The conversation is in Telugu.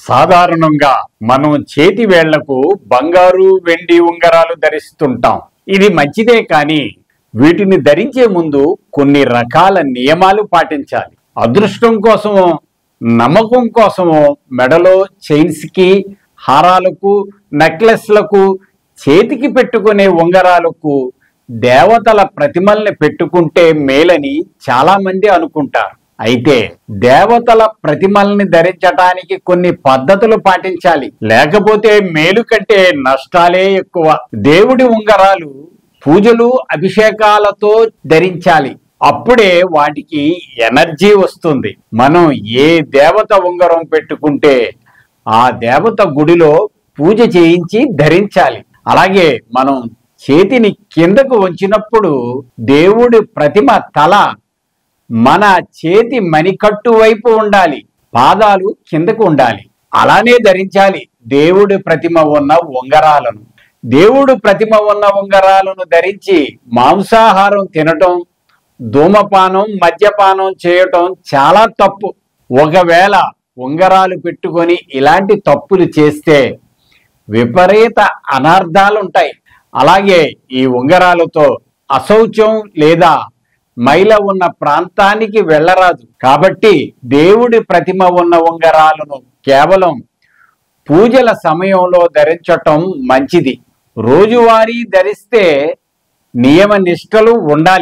సాధారణంగా మనం చేతి వేళ్లకు బంగారు వెండి ఉంగరాలు ధరిస్తుంటాం. ఇది మంచిదే, కానీ వీటిని ధరించే ముందు కొన్ని రకాల నియమాలు పాటించాలి. అదృష్టం కోసమో నమ్మకం కోసమో మెడలో చైన్స్ కి, హారాలకు, నెక్లెస్లకు, చేతికి పెట్టుకునే ఉంగరాలకు దేవతల ప్రతిమల్ని పెట్టుకుంటే మేలని చాలా మంది అనుకుంటారు. అయితే దేవతల ప్రతిమల్ని ధరించటానికి కొన్ని పద్ధతులు పాటించాలి, లేకపోతే మేలు కంటే నష్టాలే ఎక్కువ. దేవుడి ఉంగరాలు పూజలు, అభిషేకాలతో ధరించాలి. అప్పుడే వాటికి ఎనర్జీ వస్తుంది. మనం ఏ దేవత ఉంగరం పెట్టుకుంటే ఆ దేవత గుడిలో పూజ చేయించి ధరించాలి. అలాగే మనం చేతిని కిందకు వంచినప్పుడు దేవుడి ప్రతిమ తల మన చేతి మణికట్టు వైపు ఉండాలి, పాదాలు కిందకు ఉండాలి. అలానే ధరించాలి దేవుడి ప్రతిమ ఉన్న ఉంగరాలను. దేవుడు ప్రతిమ ఉన్న ఉంగరాలను ధరించి మాంసాహారం తినటం, ధూమపానం, మద్యపానం చేయటం చాలా తప్పు. ఒకవేళ ఉంగరాలు పెట్టుకొని ఇలాంటి తప్పులు చేస్తే విపరీత అనర్థాలుంటాయి. అలాగే ఈ ఉంగరాలతో అశౌచం లేదా మైల ఉన్న ప్రాంతానికి వెళ్ళరాదు. కాబట్టి దేవుడి ప్రతిమ ఉన్న ఉంగరాలను కేవలం పూజల సమయంలో ధరించటం మంచిది. రోజువారీ ధరిస్తే నియమ నిష్టలు ఉండాలి.